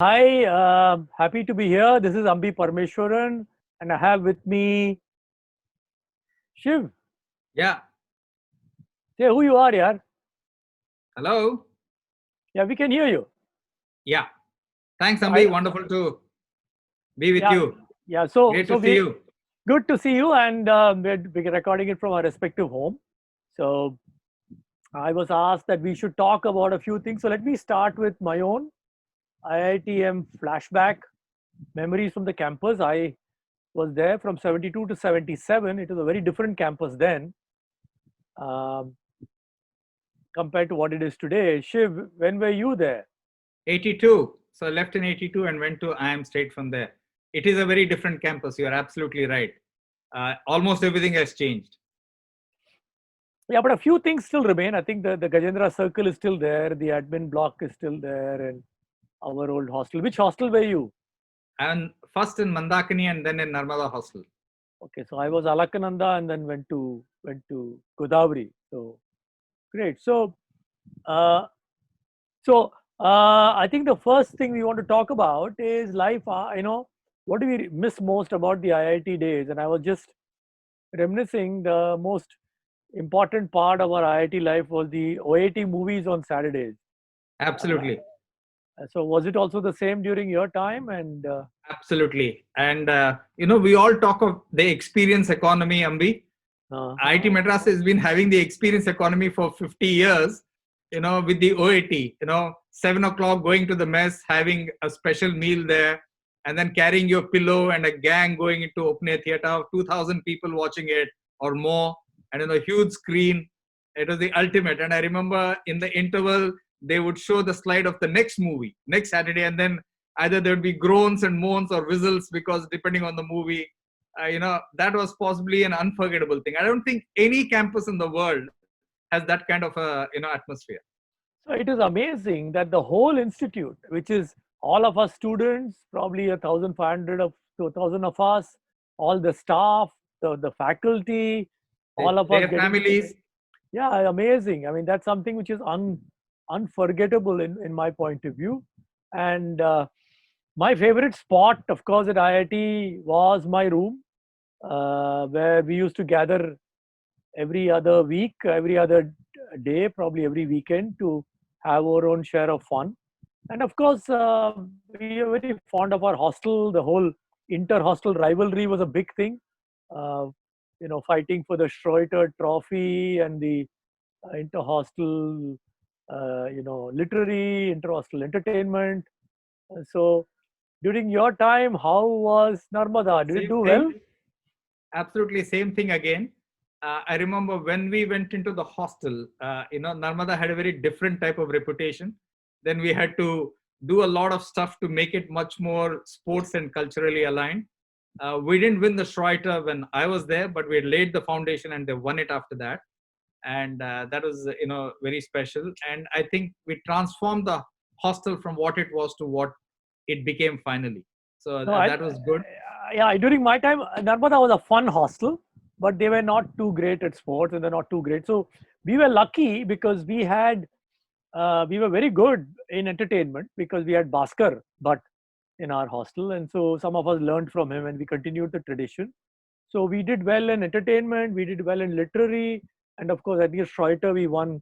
Hi, happy to be here. This is Ambi Parmeshwaran, and I have with me Shiv. Yeah. Say who you are, yaar. Hello. Yeah, we can hear you. Yeah. Thanks, So I, Ambi. Wonderful to be with yeah, you. yeah. So, Great so to see we you. good to see you, and we're recording it from our respective home. So I was asked that we should talk about a few things. So let me start with my own IITM flashback memories from the campus. I was there from 72 to 77. It was a very different campus then. Um, compared to what it is today. Shiv, when were you there? 82. So I left in 82 and went to IIM straight from there. It is a very different campus. You are absolutely right. Almost everything has changed. Yeah, but a few things still remain. I think the Gajendra Circle is still there, the admin block is still there, and our old hostel. Which hostel were you? And first in Mandakini and then in Narmada Hostel. Okay, so I was Alakananda and then went to Godavari. So great. Uh, so I think the first thing we want to talk about is life. What do we miss most about the IIT days? And I was just reminiscing the most important part of our IIT life was the OAT movies on Saturdays. Uh, Absolutely. so was it also the same during your time? And Absolutely. And, we all talk of the experience economy, Ambi. uh, IIT Madras has been having the experience economy for 50 years, with the OAT, 7 o'clock going to the mess, having a special meal there, and then carrying your pillow and a gang going into open air theater, 2,000 people watching it or more, and a huge screen. It was the ultimate. And I remember in the interval, they would show the slide of the next movie, next Saturday, and then either there would be groans and moans or whistles because depending on the movie, that was possibly an unforgettable thing. I don't think any campus in the world has that kind of a atmosphere. so it is amazing that the whole institute, which is all of us students, probably 1,500 of to 1,000 of us, all the staff, the faculty, all of us Their getting families. yeah, amazing. I mean, that's something which is unforgettable in my point of view. And my favorite spot, of course, at IIT was my room, where we used to gather every other week, every other day, probably every weekend to have our own share of fun. And of course, we are very fond of our hostel. The whole inter-hostel rivalry was a big thing. Uh, fighting for the Schroeter Trophy and the inter-hostel, literary, inter-hostel entertainment. So, during your time, how was Narmada? Did it Same do thing. well? Absolutely same thing again. I remember when we went into the hostel, Narmada had a very different type of reputation. Then we had to do a lot of stuff to make it much more sports and culturally aligned. We didn't win the Schroeter when I was there, but we laid the foundation and they won it after that. And that was, very special. And I think we transformed the hostel from what it was to what it became finally. So No, that was good. yeah, during my time, Narmada was a fun hostel, but they were not too great at sports and they're not too great. So we were lucky because we were very good in entertainment because we had Bhaskar, but in our hostel. And so some of us learned from him and we continued the tradition. So we did well in entertainment, we did well in literary, and of course, at the Schroeter, we won.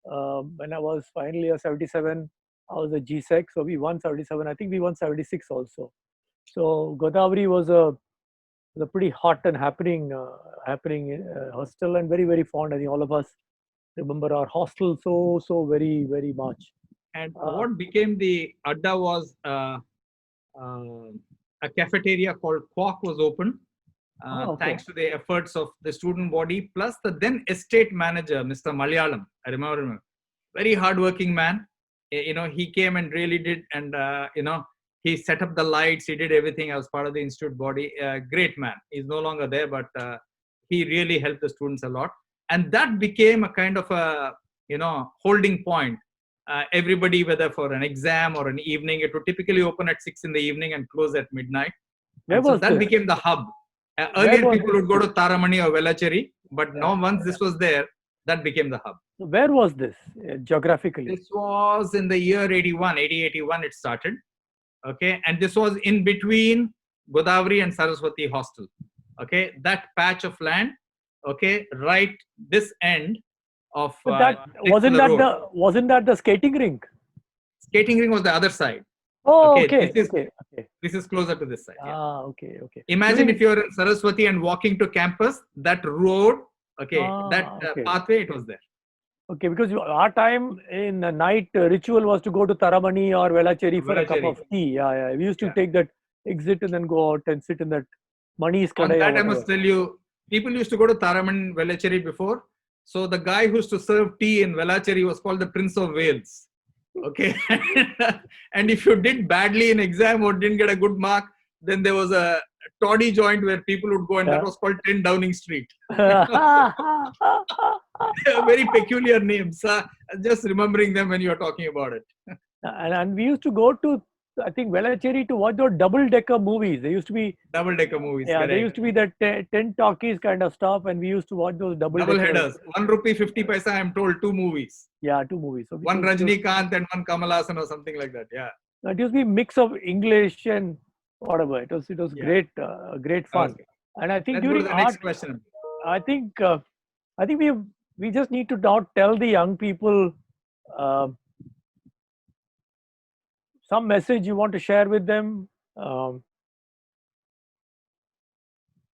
When I was finally a 77, I was a GSEC, so we won 77. I think we won 76 also. So Godavari was a pretty hot and happening hostel and very very fond. I think all of us remember our hostel so very very much. And Uh, what became the Adda was uh, a cafeteria called Quark was opened, okay. thanks to the efforts of the student body, plus the then estate manager, Mr. Malayalam. I remember him. Very hardworking man. He came and really did, and he set up the lights. He did everything as part of the institute body. Great man. He's no longer there, but he really helped the students a lot, and that became a kind of a holding point. Everybody, whether for an exam or an evening, it would typically open at 6 in the evening and close at midnight, Where and so was that this? became the hub. Where Earlier, was people would go to Taramani or Velacheri, but yeah, now once this was there, that became the hub. so where was this geographically? This was in the year 81, 80, 81 it started. Okay, and this was in between Godavari and Saraswati Hostel. Okay, that patch of land. Okay, right this end of But that Peninsula Road. wasn't that the skating rink? Skating ring was the other side. Oh, Okay, okay, okay, okay. this is closer to this side. Yeah. Ah, okay, okay. Imagine if you're in Saraswati and walking to campus, that road, okay, that Okay. pathway, it was there. Okay, because our time in the night ritual was to go to Taramani or Velachery for a cup Velachery. of tea. Yeah, yeah. We used to Yeah. take that exit and then go out and sit in that Mani's On Kadai or that, I whatever. must tell you, people used to go to Taraman Velachery before. So the guy who used to serve tea in Velachery was called the Prince of Wales. Okay. And if you did badly in exam or didn't get a good mark, then there was a toddy joint where people would go, and that was called 10 Downing Street. Very peculiar names. Just remembering them when you are talking about it. And we used to go to, I think, Velachery to watch those double-decker movies. There used to be Double-decker movies. Yeah, correct. there used to be that 10 talkies kind of stuff, and we used to watch those double headers. 1 rupee 50 paisa, I'm told, 2 movies. Yeah, 2 movies. So one Rajnikant and one Kamal Haasan or something like that. Yeah. It used to be mix of English and whatever. It was great, great fun. Okay. And I think Let's during go to the next question. I think we just need to now tell the young people some message you want to share with them.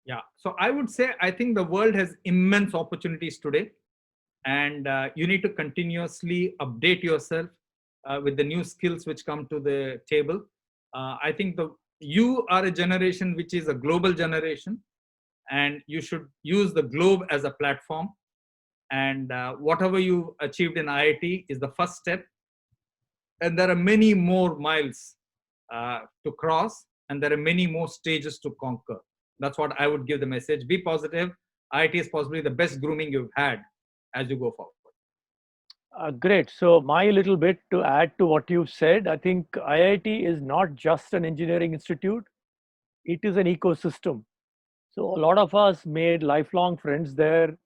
Yeah. So I would say, I think the world has immense opportunities today, and you need to continuously update yourself with the new skills which come to the table. I think you are a generation which is a global generation, and you should use the globe as a platform. And whatever you achieved in IIT is the first step. And there are many more miles to cross, and there are many more stages to conquer. That's what I would give the message. Be positive. IIT is possibly the best grooming you've had as you go forward. Great. So my little bit to add to what you've said, I think IIT is not just an engineering institute. It is an ecosystem. So a lot of us made lifelong friends there.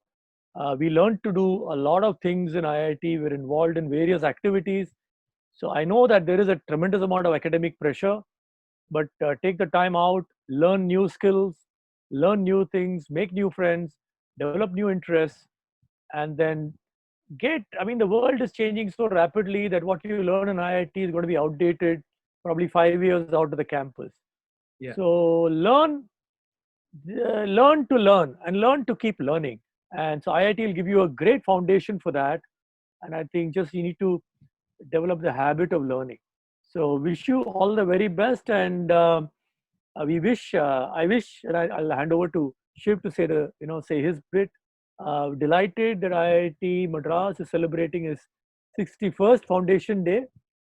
We learned to do a lot of things in IIT. We're involved in various activities. So I know that there is a tremendous amount of academic pressure, but take the time out, learn new skills, learn new things, make new friends, develop new interests, and then the world is changing so rapidly that what you learn in IIT is going to be outdated probably 5 years out of the campus. Yeah. So learn to learn and learn to keep learning. And so IIT will give you a great foundation for that. And I think just you need to develop the habit of learning. So wish you all the very best. And I wish, and I'll hand over to Shiv to say his bit. Delighted that IIT Madras is celebrating its 61st Foundation Day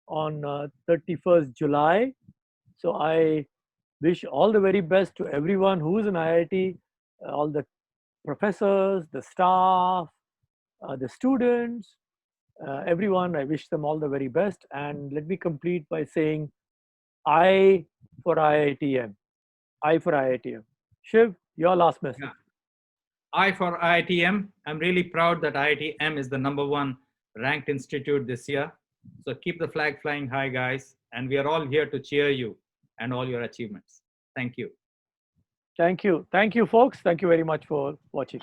on 31st July. So I wish all the very best to everyone who's in IIT, all the professors, the staff, the students, everyone. I wish them all the very best. And let me complete by saying I for IITM. I for IITM. Shiv, your last message. Yeah. I for IITM. I'm really proud that IITM is the #1 ranked institute this year. So keep the flag flying high, guys. And we are all here to cheer you and all your achievements. Thank you. Thank you. Thank you, folks. Thank you very much for watching.